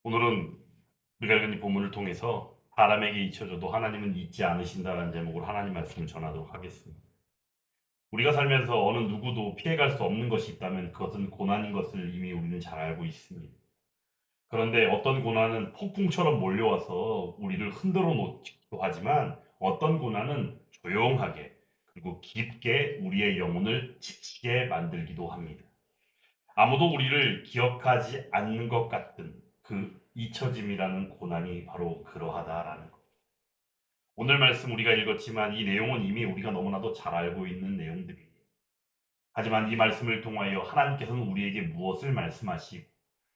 오늘은 우리가 읽은 이 본문을 통해서 사람에게 잊혀져도 하나님은 잊지 않으신다라는 제목으로 하나님 말씀을 전하도록 하겠습니다. 우리가 살면서 어느 누구도 피해갈 수 없는 것이 있다면 그것은 고난인 것을 이미 우리는 잘 알고 있습니다. 그런데 어떤 고난은 폭풍처럼 몰려와서 우리를 흔들어 놓기도 하지만 어떤 고난은 조용하게 그리고 깊게 우리의 영혼을 지치게 만들기도 합니다. 아무도 우리를 기억하지 않는 것 같은 그 잊혀짐이라는 고난이 바로 그러하다라는 것. 오늘 말씀 우리가 읽었지만 이 내용은 이미 우리가 너무나도 잘 알고 있는 내용들입니다. 하지만 이 말씀을 통하여 하나님께서는 우리에게 무엇을 말씀하시고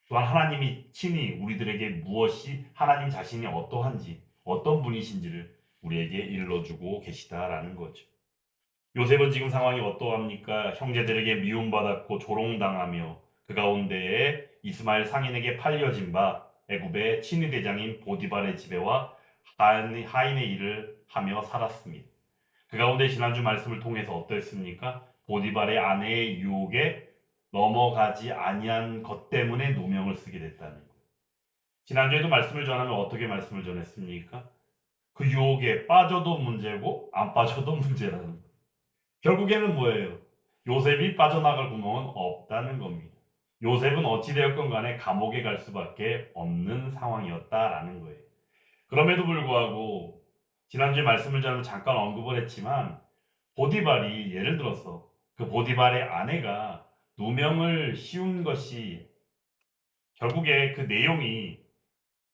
또한 하나님이 친히 우리들에게 무엇이 하나님 자신이 어떠한지 어떤 분이신지를 우리에게 일러주고 계시다라는 거죠. 요셉은 지금 상황이 어떠합니까? 형제들에게 미움받았고 조롱당하며 그 가운데에 이스마엘 상인에게 팔려진 바 애굽의 친위 대장인 보디발의 집에와 하인의 일을 하며 살았습니다. 그 가운데 지난주 말씀을 통해서 어떠했습니까? 보디발의 아내의 유혹에 넘어가지 아니한 것 때문에 누명을 쓰게 됐다는 거예요. 지난주에도 말씀을 전하면 어떻게 말씀을 전했습니까? 그 유혹에 빠져도 문제고 안 빠져도 문제라는 거예요. 결국에는 뭐예요? 요셉이 빠져나갈 구멍은 없다는 겁니다. 요셉은 어찌되었건 간에 감옥에 갈 수밖에 없는 상황이었다라는 거예요. 그럼에도 불구하고 지난주에 말씀을 전하면 잠깐 언급을 했지만 보디발이 예를 들어서 그 보디발의 아내가 누명을 씌운 것이 결국에 그 내용이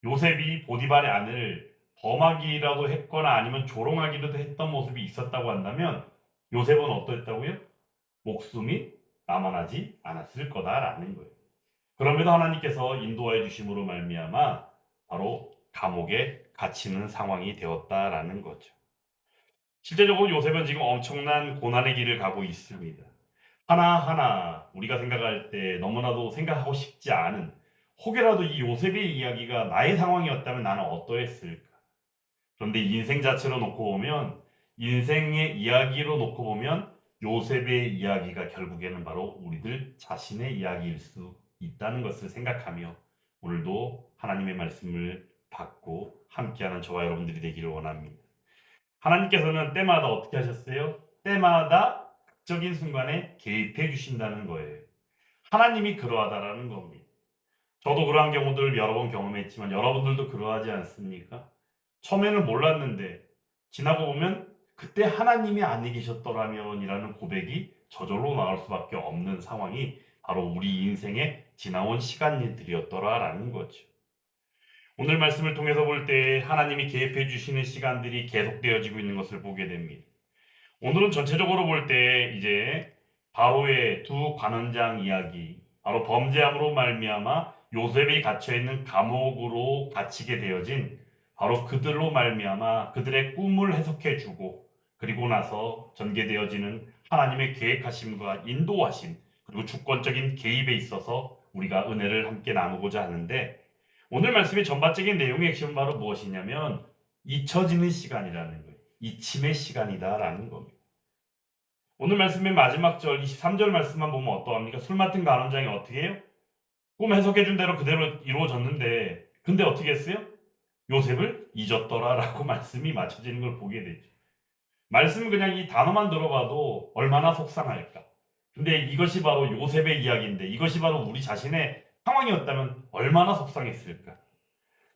요셉이 보디발의 아내를 범하기라도 했거나 아니면 조롱하기라도 했던 모습이 있었다고 한다면 요셉은 어떠했다고요? 목숨이 남아나지 않았을 거다라는 거예요. 그럼에도 하나님께서 인도하여 주심으로 말미암아 바로 감옥에 갇히는 상황이 되었다라는 거죠. 실제적으로 요셉은 지금 엄청난 고난의 길을 가고 있습니다. 하나하나 우리가 생각할 때 너무나도 생각하고 싶지 않은 혹여라도 이 요셉의 이야기가 나의 상황이었다면 나는 어떠했을까? 그런데 인생 자체로 놓고 보면 인생의 이야기로 놓고 보면 요셉의 이야기가 결국에는 바로 우리들 자신의 이야기일 수 있다는 것을 생각하며 오늘도 하나님의 말씀을 받고 함께하는 저와 여러분들이 되기를 원합니다. 하나님께서는 때마다 어떻게 하셨어요? 때마다 극적인 순간에 개입해 주신다는 거예요. 하나님이 그러하다라는 겁니다. 저도 그러한 경우들 여러 번 경험했지만 여러분들도 그러하지 않습니까? 처음에는 몰랐는데 지나고 보면 그때 하나님이 아니 계셨더라면이라는 고백이 저절로 나올 수밖에 없는 상황이 바로 우리 인생에 지나온 시간들이었더라라는 거죠. 오늘 말씀을 통해서 볼 때 하나님이 개입해 주시는 시간들이 계속되어지고 있는 것을 보게 됩니다. 오늘은 전체적으로 볼 때 이제 바로의 두 관원장 이야기, 바로 범죄함으로 말미암아 요셉이 갇혀 있는 감옥으로 갇히게 되어진 바로 그들로 말미암아 그들의 꿈을 해석해 주고 그리고 나서 전개되어지는 하나님의 계획하심과 인도하심 그리고 주권적인 개입에 있어서 우리가 은혜를 함께 나누고자 하는데 오늘 말씀의 전반적인 내용의 핵심은 바로 무엇이냐면 잊혀지는 시간이라는 거예요. 잊힘의 시간이다라는 겁니다. 오늘 말씀의 마지막 절 23절 말씀만 보면 어떠합니까? 술 맡은 간원장이 어떻게 해요? 꿈 해석해 준 대로 그대로 이루어졌는데 근데 어떻게 했어요? 요셉을 잊었더라라고 말씀이 맞춰지는 걸 보게 되죠. 말씀은 그냥 이 단어만 들어봐도 얼마나 속상할까. 근데 이것이 바로 요셉의 이야기인데 이것이 바로 우리 자신의 상황이었다면 얼마나 속상했을까.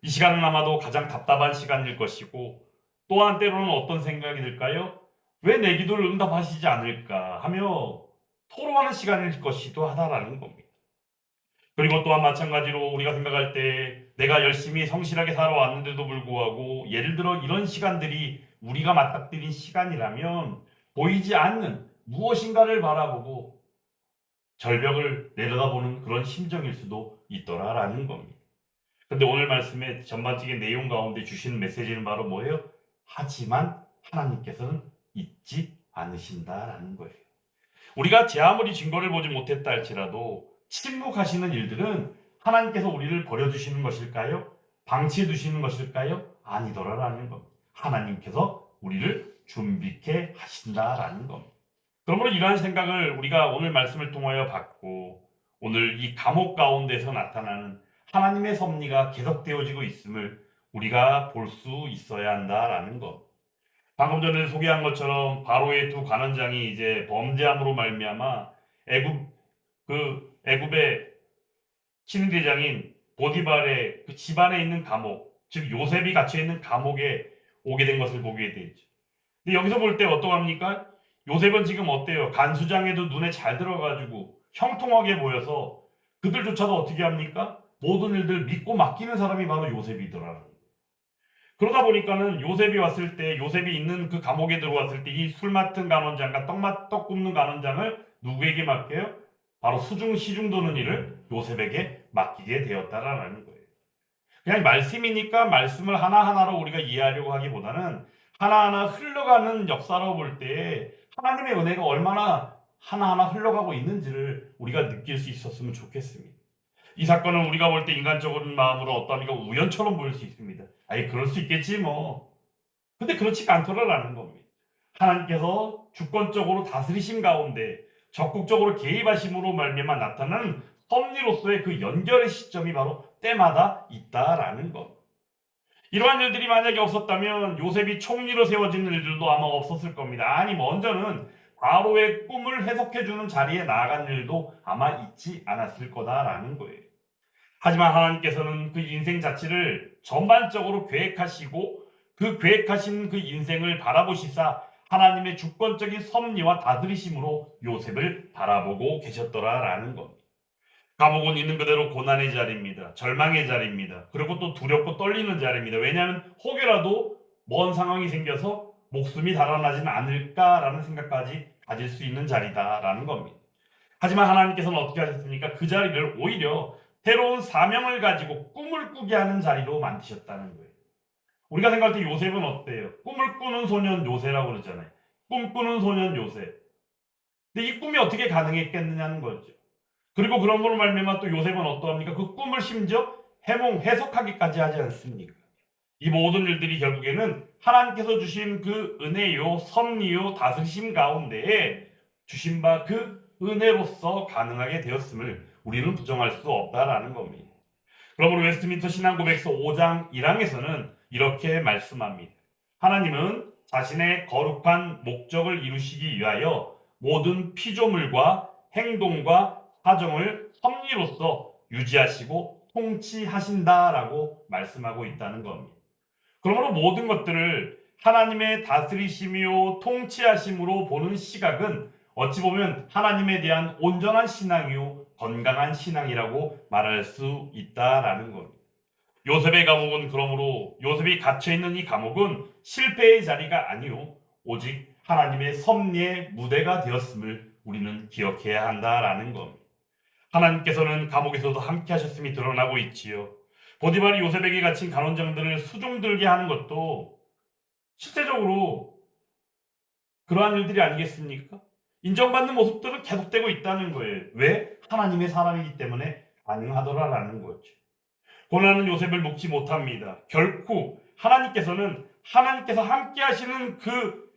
이 시간은 아마도 가장 답답한 시간일 것이고 또한 때로는 어떤 생각이 들까요? 왜 내 기도를 응답하시지 않을까 하며 토로하는 시간일 것이기도 하다라는 겁니다. 그리고 또한 마찬가지로 우리가 생각할 때 내가 열심히 성실하게 살아왔는데도 불구하고 예를 들어 이런 시간들이 우리가 맞닥뜨린 시간이라면 보이지 않는 무엇인가를 바라보고 절벽을 내려다보는 그런 심정일 수도 있더라라는 겁니다. 근데 오늘 말씀의 전반적인 내용 가운데 주시는 메시지는 바로 뭐예요? 하지만 하나님께서는 잊지 않으신다라는 거예요. 우리가 제 아무리 증거를 보지 못했다 할지라도 침묵하시는 일들은 하나님께서 우리를 버려두시는 것일까요? 방치해 두시는 것일까요? 아니더라라는 겁니다. 하나님께서 우리를 준비케 하신다라는 겁니다. 그러므로 이러한 생각을 우리가 오늘 말씀을 통하여 받고 오늘 이 감옥 가운데서 나타나는 하나님의 섭리가 계속되어지고 있음을 우리가 볼 수 있어야 한다라는 것. 방금 전에 소개한 것처럼 바로의 두 관원장이 이제 범죄함으로 말미암아 애굽의 친위대장인 보디발의 그 집안에 있는 감옥, 즉 요셉이 갇혀 있는 감옥에 오게 된 것을 보게 되죠. 근데 여기서 볼 때 어떠합니까? 요셉은 지금 어때요? 간수장에도 눈에 잘 들어가지고 형통하게 보여서 그들조차도 어떻게 합니까? 모든 일들 믿고 맡기는 사람이 바로 요셉이더라는 거예요. 그러다 보니까는 요셉이 왔을 때, 요셉이 있는 그 감옥에 들어왔을 때 이 술 맡은 간원장과 떡 굽는 간원장을 누구에게 맡겨요? 바로 시중 도는 일을 요셉에게 맡기게 되었다라는 거예요. 그냥 말씀이니까 말씀을 하나하나로 우리가 이해하려고 하기보다는 하나하나 흘러가는 역사로 볼 때 하나님의 은혜가 얼마나 하나하나 흘러가고 있는지를 우리가 느낄 수 있었으면 좋겠습니다. 이 사건은 우리가 볼 때 인간적인 마음으로 어떠하니까 우연처럼 보일 수 있습니다. 아니 그럴 수 있겠지 뭐. 근데 그렇지가 않더라라는 겁니다. 하나님께서 주권적으로 다스리심 가운데 적극적으로 개입하심으로 말미암아 나타나는 섭리로서의 그 연결의 시점이 바로 때마다 있다라는 것. 이러한 일들이 만약에 없었다면 요셉이 총리로 세워지는 일들도 아마 없었을 겁니다. 아니 먼저는 바로의 꿈을 해석해주는 자리에 나아간 일도 아마 있지 않았을 거다라는 거예요. 하지만 하나님께서는 그 인생 자체를 전반적으로 계획하시고 그 계획하신 그 인생을 바라보시사 하나님의 주권적인 섭리와 다스리심으로 요셉을 바라보고 계셨더라라는 겁니다. 감옥은 있는 그대로 고난의 자리입니다. 절망의 자리입니다. 그리고 또 두렵고 떨리는 자리입니다. 왜냐하면 혹여라도 먼 상황이 생겨서 목숨이 달아나지는 않을까라는 생각까지 가질 수 있는 자리다라는 겁니다. 하지만 하나님께서는 어떻게 하셨습니까? 그 자리를 오히려 새로운 사명을 가지고 꿈을 꾸게 하는 자리로 만드셨다는 거예요. 우리가 생각할 때 요셉은 어때요? 꿈을 꾸는 소년 요셉이라고 그러잖아요. 꿈꾸는 소년 요셉. 근데 이 꿈이 어떻게 가능했겠느냐는 거죠. 그리고 그런 걸로 말미암아 또 요셉은 어떠합니까? 그 꿈을 심지어 해석하기까지 하지 않습니까? 이 모든 일들이 결국에는 하나님께서 주신 그 은혜요, 섭리요, 다스리심 가운데에 주신 바 그 은혜로서 가능하게 되었음을 우리는 부정할 수 없다라는 겁니다. 그러므로 웨스트민스터 신앙고백서 5장 1항에서는 이렇게 말씀합니다. 하나님은 자신의 거룩한 목적을 이루시기 위하여 모든 피조물과 행동과 사정을 섭리로서 유지하시고 통치하신다라고 말씀하고 있다는 겁니다. 그러므로 모든 것들을 하나님의 다스리심이요 통치하심으로 보는 시각은 어찌 보면 하나님에 대한 온전한 신앙이요 건강한 신앙이라고 말할 수 있다라는 겁니다. 요셉의 감옥은 그러므로 요셉이 갇혀있는 이 감옥은 실패의 자리가 아니요 오직 하나님의 섭리의 무대가 되었음을 우리는 기억해야 한다라는 겁니다. 하나님께서는 감옥에서도 함께 하셨음이 드러나고 있지요. 보디발이 요셉에게 갇힌 간원장들을 수종들게 하는 것도 실제적으로 그러한 일들이 아니겠습니까? 인정받는 모습들은 계속되고 있다는 거예요. 왜? 하나님의 사람이기 때문에 가능하더라라는 거죠. 고난은 요셉을 놓지 못합니다. 결코 하나님께서 함께 하시는 그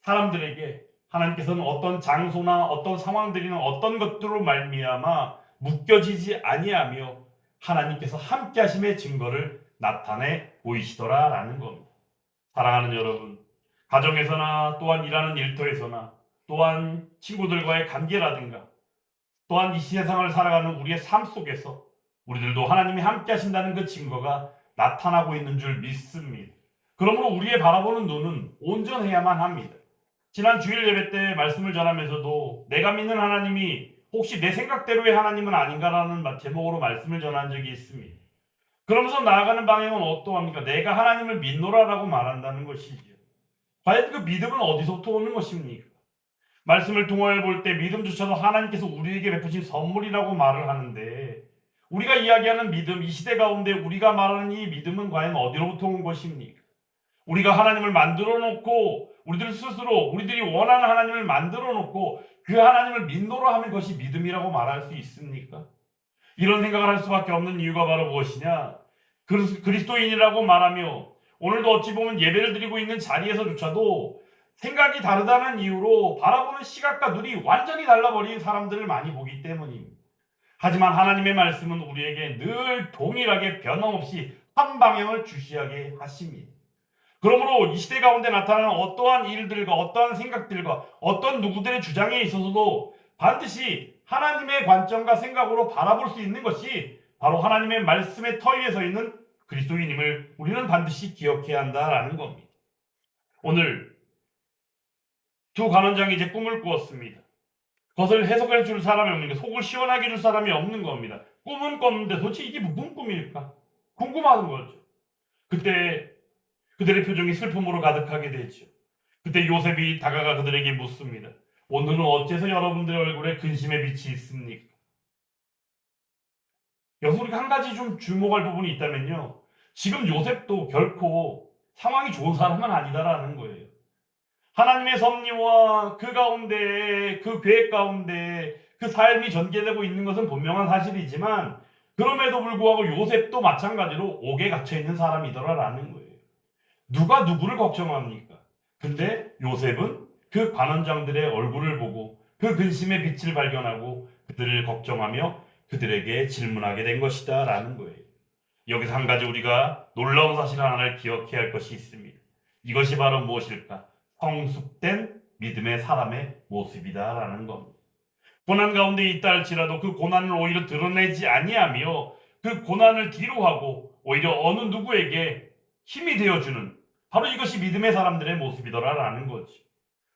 사람들에게 하나님께서는 어떤 장소나 어떤 상황들이나 어떤 것들로 말미암아 묶여지지 아니하며 하나님께서 함께 하심의 증거를 나타내 보이시더라라는 겁니다. 사랑하는 여러분, 가정에서나 또한 일하는 일터에서나 또한 친구들과의 관계라든가 또한 이 세상을 살아가는 우리의 삶 속에서 우리들도 하나님이 함께 하신다는 그 증거가 나타나고 있는 줄 믿습니다. 그러므로 우리의 바라보는 눈은 온전해야만 합니다. 지난 주일 예배 때 말씀을 전하면서도 내가 믿는 하나님이 혹시 내 생각대로의 하나님은 아닌가라는 제목으로 말씀을 전한 적이 있습니다. 그러면서 나아가는 방향은 어떠합니까? 내가 하나님을 믿노라라고 말한다는 것이죠. 과연 그 믿음은 어디서부터 오는 것입니까? 말씀을 통하여 볼 때 믿음조차도 하나님께서 우리에게 베푸신 선물이라고 말을 하는데 우리가 이야기하는 믿음, 이 시대 가운데 우리가 말하는 이 믿음은 과연 어디로부터 온 것입니까? 우리가 하나님을 만들어 놓고 우리들 스스로 우리들이 원하는 하나님을 만들어 놓고 그 하나님을 믿노라 하는 것이 믿음이라고 말할 수 있습니까? 이런 생각을 할 수밖에 없는 이유가 바로 무엇이냐? 그리스도인이라고 말하며 오늘도 어찌 보면 예배를 드리고 있는 자리에서조차도 생각이 다르다는 이유로 바라보는 시각과 눈이 완전히 달라버린 사람들을 많이 보기 때문입니다. 하지만 하나님의 말씀은 우리에게 늘 동일하게 변함없이 한 방향을 주시하게 하십니다. 그러므로 이 시대 가운데 나타나는 어떠한 일들과 어떠한 생각들과 어떤 누구들의 주장에 있어서도 반드시 하나님의 관점과 생각으로 바라볼 수 있는 것이 바로 하나님의 말씀의 터 위에 서 있는 그리스도인임을 우리는 반드시 기억해야 한다라는 겁니다. 오늘 두 간원장이 이제 꿈을 꾸었습니다. 그것을 해석해 줄 사람이 없는 게, 속을 시원하게 해줄 사람이 없는 겁니다. 꿈은 꿨는데 도대체 이게 무슨 꿈일까? 궁금한 거죠. 그때 그들의 표정이 슬픔으로 가득하게 되죠. 그때 요셉이 다가가 그들에게 묻습니다. 오늘은 어째서 여러분들의 얼굴에 근심의 빛이 있습니까? 여기서 우리가 한 가지 좀 주목할 부분이 있다면요. 지금 요셉도 결코 상황이 좋은 사람은 아니다라는 거예요. 하나님의 섭리와 그 가운데, 그 계획 가운데 그 삶이 전개되고 있는 것은 분명한 사실이지만, 그럼에도 불구하고 요셉도 마찬가지로 옥에 갇혀 있는 사람이더라라는 거예요. 누가 누구를 걱정합니까? 근데 요셉은 그 관원장들의 얼굴을 보고 그 근심의 빛을 발견하고 그들을 걱정하며 그들에게 질문하게 된 것이다 라는 거예요. 여기서 한 가지 우리가 놀라운 사실 하나를 기억해야 할 것이 있습니다. 이것이 바로 무엇일까? 성숙된 믿음의 사람의 모습이다 라는 겁니다. 고난 가운데 있다 할지라도 그 고난을 오히려 드러내지 아니하며 그 고난을 뒤로하고 오히려 어느 누구에게 힘이 되어주는, 바로 이것이 믿음의 사람들의 모습이더라라는 거지.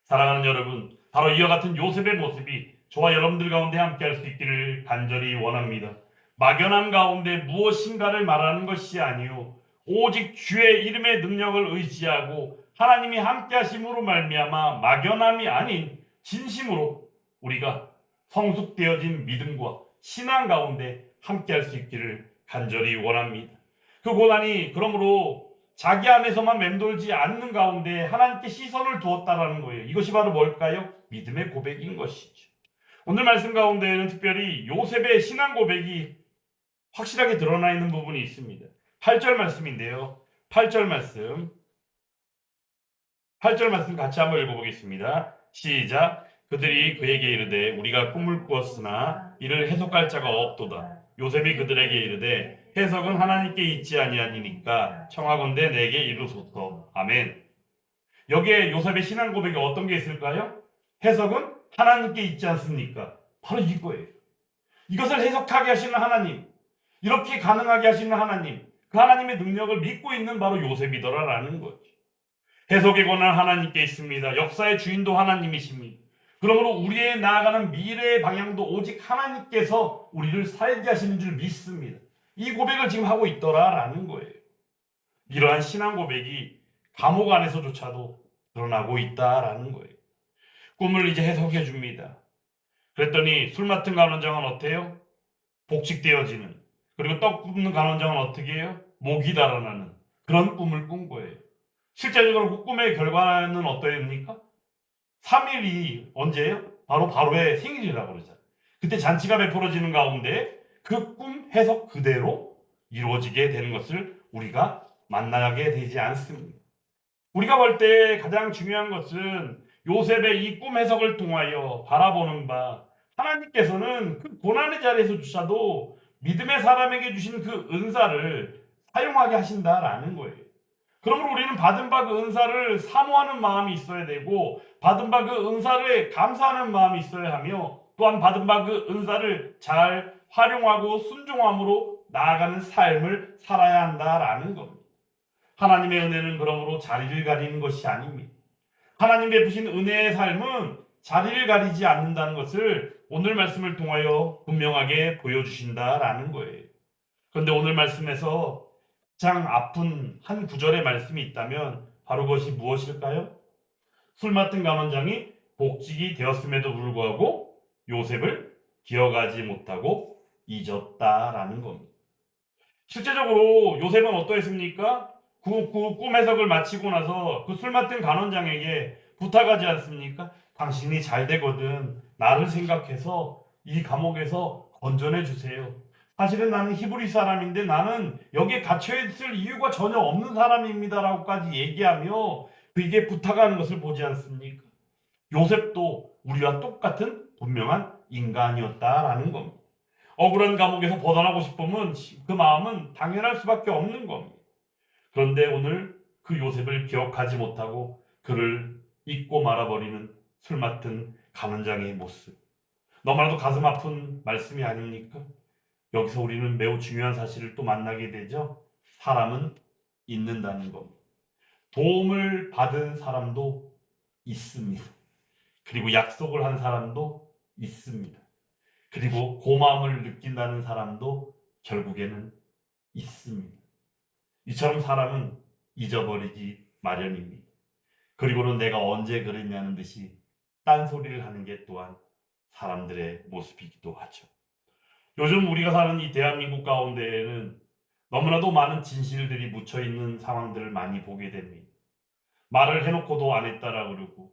사랑하는 여러분, 바로 이와 같은 요셉의 모습이 저와 여러분들 가운데 함께할 수 있기를 간절히 원합니다. 막연함 가운데 무엇인가를 말하는 것이 아니요, 오직 주의 이름의 능력을 의지하고 하나님이 함께하심으로 말미암아 막연함이 아닌 진심으로 우리가 성숙되어진 믿음과 신앙 가운데 함께할 수 있기를 간절히 원합니다. 그 고난이 그러므로 자기 안에서만 맴돌지 않는 가운데 하나님께 시선을 두었다라는 거예요. 이것이 바로 뭘까요? 믿음의 고백인 것이죠. 오늘 말씀 가운데에는 특별히 요셉의 신앙 고백이 확실하게 드러나 있는 부분이 있습니다. 8절 말씀인데요. 8절 말씀 같이 한번 읽어보겠습니다. 시작. 그들이 그에게 이르되 우리가 꿈을 꾸었으나 이를 해석할 자가 없도다. 요셉이 그들에게 이르되 해석은 하나님께 있지 아니하니까 청하건대 내게 이루소서. 아멘. 여기에 요셉의 신앙 고백에 어떤 게 있을까요? 해석은 하나님께 있지 않습니까? 바로 이거예요. 이것을 해석하게 하시는 하나님, 이렇게 가능하게 하시는 하나님, 그 하나님의 능력을 믿고 있는 바로 요셉이더라라는 거죠. 해석의 권한 하나님께 있습니다. 역사의 주인도 하나님이십니다. 그러므로 우리의 나아가는 미래의 방향도 오직 하나님께서 우리를 살게 하시는 줄 믿습니다. 이 고백을 지금 하고 있더라라는 거예요. 이러한 신앙 고백이 감옥 안에서조차도 드러나고 있다라는 거예요. 꿈을 이제 해석해 줍니다. 그랬더니 술 맡은 간원장은 어때요? 복직되어지는, 그리고 떡 굽는 간원장은 어떻게 해요? 목이 달아나는 그런 꿈을 꾼 거예요. 실제적으로 그 꿈의 결과는 어떠합니까? 3일이 언제예요? 바로 바로의 생일이라고 그러잖아요. 그때 잔치가 베풀어지는 가운데 그 꿈 해석 그대로 이루어지게 되는 것을 우리가 만나게 되지 않습니다. 우리가 볼 때 가장 중요한 것은 요셉의 이 꿈 해석을 통하여 바라보는 바, 하나님께서는 그 고난의 자리에서조차도 믿음의 사람에게 주신 그 은사를 사용하게 하신다라는 거예요. 그러므로 우리는 받은 바 그 은사를 사모하는 마음이 있어야 되고, 받은 바 그 은사를 감사하는 마음이 있어야 하며, 또한 받은 바 그 은사를 잘 활용하고 순종함으로 나아가는 삶을 살아야 한다라는 겁니다. 하나님의 은혜는 그러므로 자리를 가리는 것이 아닙니다. 하나님 베푸신 은혜의 삶은 자리를 가리지 않는다는 것을 오늘 말씀을 통하여 분명하게 보여주신다라는 거예요. 그런데 오늘 말씀에서 가장 아픈 한 구절의 말씀이 있다면 바로 그것이 무엇일까요? 술 맡은 간원장이 복직이 되었음에도 불구하고 요셉을 기억하지 못하고 잊었다라는 겁니다. 실제적으로 요셉은 어떠했습니까? 그 꿈 해석을 마치고 나서 그 술 맡은 간원장에게 부탁하지 않습니까? 당신이 잘 되거든 나를 생각해서 이 감옥에서 건져내 주세요. 사실은 나는 히브리 사람인데 나는 여기에 갇혀있을 이유가 전혀 없는 사람입니다라고까지 얘기하며 그에게 부탁하는 것을 보지 않습니까? 요셉도 우리와 똑같은 분명한 인간이었다라는 겁니다. 억울한 감옥에서 벗어나고 싶으면 그 마음은 당연할 수밖에 없는 겁니다. 그런데 오늘 그 요셉을 기억하지 못하고 그를 잊고 말아버리는 술 맡은 간원장의 모습, 너무나도 가슴 아픈 말씀이 아닙니까? 여기서 우리는 매우 중요한 사실을 또 만나게 되죠. 사람은 잊는다는 겁니다. 도움을 받은 사람도 있습니다. 그리고 약속을 한 사람도 있습니다. 그리고 고마움을 느낀다는 사람도 결국에는 있습니다. 이처럼 사람은 잊어버리기 마련입니다. 그리고는 내가 언제 그랬냐는 듯이 딴소리를 하는 게 또한 사람들의 모습이기도 하죠. 요즘 우리가 사는 이 대한민국 가운데에는 너무나도 많은 진실들이 묻혀있는 상황들을 많이 보게 됩니다. 말을 해놓고도 안 했다라 그러고,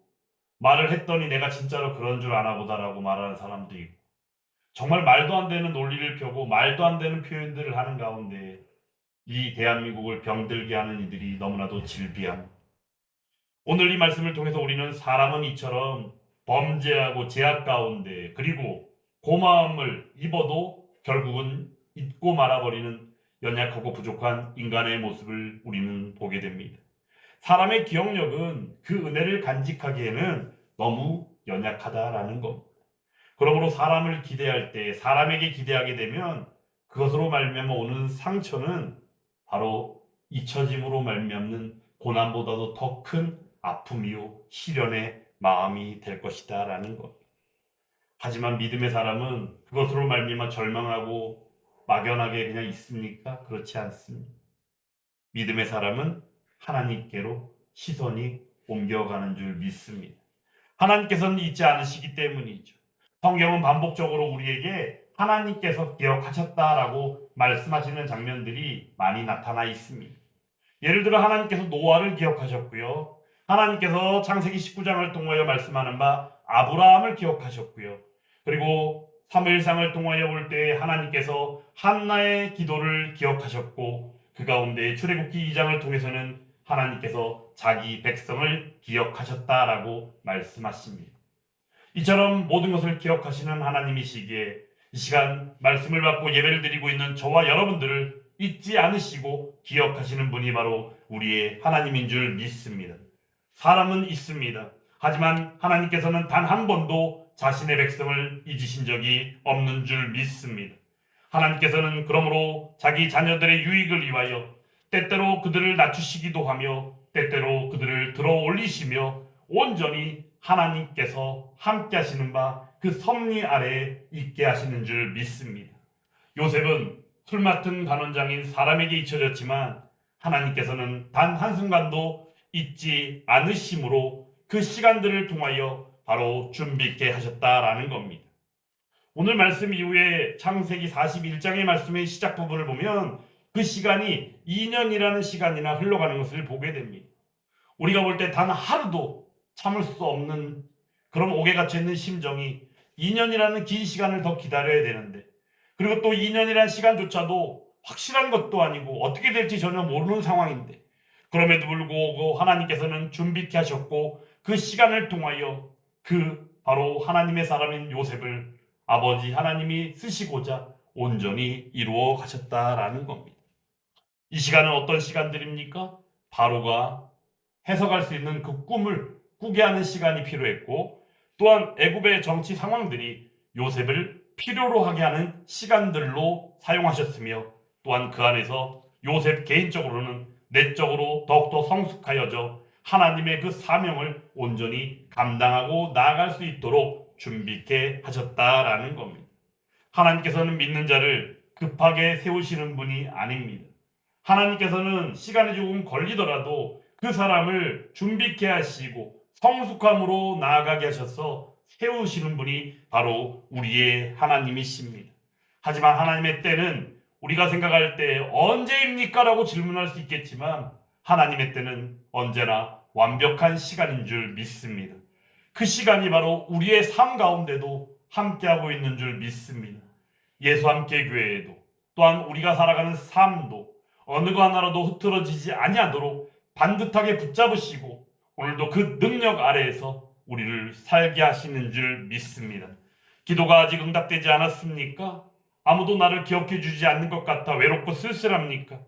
말을 했더니 내가 진짜로 그런 줄 아나 보다라고 말하는 사람도 있고, 정말 말도 안 되는 논리를 펴고 말도 안 되는 표현들을 하는 가운데 이 대한민국을 병들게 하는 이들이 너무나도 질비합니다. 오늘 이 말씀을 통해서 우리는 사람은 이처럼 범죄하고 제약 가운데, 그리고 고마움을 입어도 결국은 잊고 말아버리는 연약하고 부족한 인간의 모습을 우리는 보게 됩니다. 사람의 기억력은 그 은혜를 간직하기에는 너무 연약하다라는 겁니다. 그러므로 사람을 기대할 때, 사람에게 기대하게 되면 그것으로 말미암아 오는 상처는 바로 잊혀짐으로 말미암는 고난보다도 더 큰 아픔이요 시련의 마음이 될 것이다 라는 것. 하지만 믿음의 사람은 그것으로 말미암아 절망하고 막연하게 그냥 있습니까? 그렇지 않습니다. 믿음의 사람은 하나님께로 시선이 옮겨가는 줄 믿습니다. 하나님께서는 잊지 않으시기 때문이죠. 성경은 반복적으로 우리에게 하나님께서 기억하셨다라고 말씀하시는 장면들이 많이 나타나 있습니다. 예를 들어 하나님께서 노아를 기억하셨고요. 하나님께서 창세기 19장을 통하여 말씀하는 바 아브라함을 기억하셨고요. 그리고 사무엘상을 통하여 볼 때 하나님께서 한나의 기도를 기억하셨고, 그 가운데 출애굽기 2장을 통해서는 하나님께서 자기 백성을 기억하셨다라고 말씀하십니다. 이처럼 모든 것을 기억하시는 하나님이시기에 이 시간 말씀을 받고 예배를 드리고 있는 저와 여러분들을 잊지 않으시고 기억하시는 분이 바로 우리의 하나님인 줄 믿습니다. 사람은 있습니다. 하지만 하나님께서는 단 한 번도 자신의 백성을 잊으신 적이 없는 줄 믿습니다. 하나님께서는 그러므로 자기 자녀들의 유익을 위하여 때때로 그들을 낮추시기도 하며 때때로 그들을 들어 올리시며 온전히 하나님께서 함께 하시는 바 그 섭리 아래에 있게 하시는 줄 믿습니다. 요셉은 술 맡은 간원장인 사람에게 잊혀졌지만 하나님께서는 단 한순간도 잊지 않으심으로 그 시간들을 통하여 바로 준비케 하셨다라는 겁니다. 오늘 말씀 이후에 창세기 41장의 말씀의 시작 부분을 보면 그 시간이 2년이라는 시간이나 흘러가는 것을 보게 됩니다. 우리가 볼 때 단 하루도 참을 수 없는 그런 옥에 갇혀있는 심정이 2년이라는 긴 시간을 더 기다려야 되는데, 그리고 또 2년이라는 시간조차도 확실한 것도 아니고 어떻게 될지 전혀 모르는 상황인데, 그럼에도 불구하고 하나님께서는 준비케 하셨고 그 시간을 통하여 그 바로 하나님의 사람인 요셉을 아버지 하나님이 쓰시고자 온전히 이루어 가셨다라는 겁니다. 이 시간은 어떤 시간들입니까? 바로가 해석할 수 있는 그 꿈을 꾸게 하는 시간이 필요했고, 또한 애굽의 정치 상황들이 요셉을 필요로 하게 하는 시간들로 사용하셨으며, 또한 그 안에서 요셉 개인적으로는 내적으로 더욱더 성숙하여져 하나님의 그 사명을 온전히 감당하고 나아갈 수 있도록 준비케 하셨다라는 겁니다. 하나님께서는 믿는 자를 급하게 세우시는 분이 아닙니다. 하나님께서는 시간이 조금 걸리더라도 그 사람을 준비케 하시고 성숙함으로 나아가게 하셔서 세우시는 분이 바로 우리의 하나님이십니다. 하지만 하나님의 때는 우리가 생각할 때 언제입니까? 라고 질문할 수 있겠지만 하나님의 때는 언제나 완벽한 시간인 줄 믿습니다. 그 시간이 바로 우리의 삶 가운데도 함께하고 있는 줄 믿습니다. 예수 함께 교회에도, 또한 우리가 살아가는 삶도 어느 거 하나라도 흐트러지지 아니하도록 반듯하게 붙잡으시고 오늘도 그 능력 아래에서 우리를 살게 하시는 줄 믿습니다. 기도가 아직 응답되지 않았습니까? 아무도 나를 기억해 주지 않는 것 같아 외롭고 쓸쓸합니까?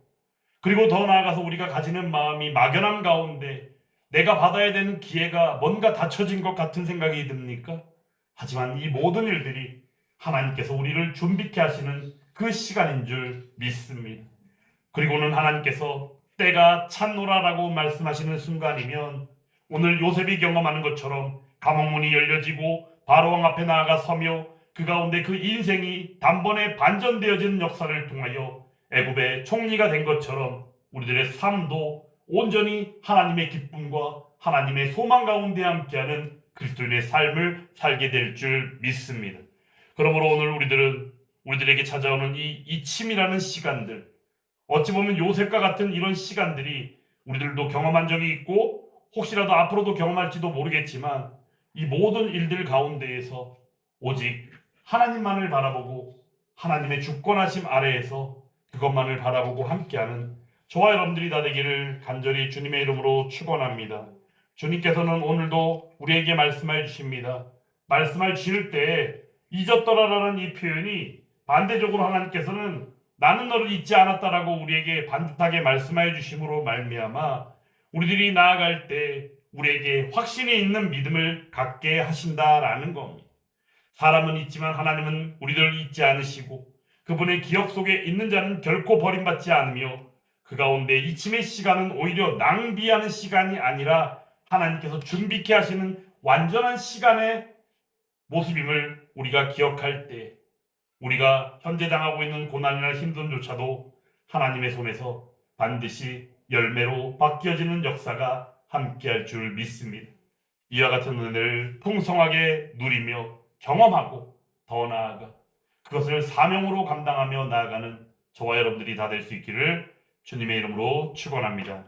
그리고 더 나아가서 우리가 가지는 마음이 막연함 가운데 내가 받아야 되는 기회가 뭔가 닫혀진 것 같은 생각이 듭니까? 하지만 이 모든 일들이 하나님께서 우리를 준비케 하시는 그 시간인 줄 믿습니다. 그리고는 하나님께서 때가 찼노라라고 말씀하시는 순간이면 오늘 요셉이 경험하는 것처럼 감옥문이 열려지고 바로왕 앞에 나아가 서며 그 가운데 그 인생이 단번에 반전되어지는 역사를 통하여 애굽의 총리가 된 것처럼 우리들의 삶도 온전히 하나님의 기쁨과 하나님의 소망 가운데 함께하는 그리스도인의 삶을 살게 될 줄 믿습니다. 그러므로 오늘 우리들에게 찾아오는 이 이침이라는 시간들, 어찌 보면 요셉과 같은 이런 시간들이 우리들도 경험한 적이 있고 혹시라도 앞으로도 경험할지도 모르겠지만 이 모든 일들 가운데에서 오직 하나님만을 바라보고 하나님의 주권하심 아래에서 그것만을 바라보고 함께하는 저와 여러분들이 다 되기를 간절히 주님의 이름으로 축원합니다. 주님께서는 오늘도 우리에게 말씀해 주십니다. 말씀을 지을 때 잊었더라라는 이 표현이 반대적으로 하나님께서는 나는 너를 잊지 않았다라고 우리에게 반듯하게 말씀해 주심으로 말미암아 우리들이 나아갈 때 우리에게 확신이 있는 믿음을 갖게 하신다라는 겁니다. 사람은 잊지만 하나님은 우리를 잊지 않으시고 그분의 기억 속에 있는 자는 결코 버림받지 않으며 그 가운데 잊힘의 시간은 오히려 낭비하는 시간이 아니라 하나님께서 준비케 하시는 완전한 시간의 모습임을 우리가 기억할 때 우리가 현재 당하고 있는 고난이나 힘듦조차도 하나님의 손에서 반드시 열매로 바뀌어지는 역사가 함께할 줄 믿습니다. 이와 같은 은혜를 풍성하게 누리며 경험하고 더 나아가 그것을 사명으로 감당하며 나아가는 저와 여러분들이 다 될 수 있기를 주님의 이름으로 축원합니다.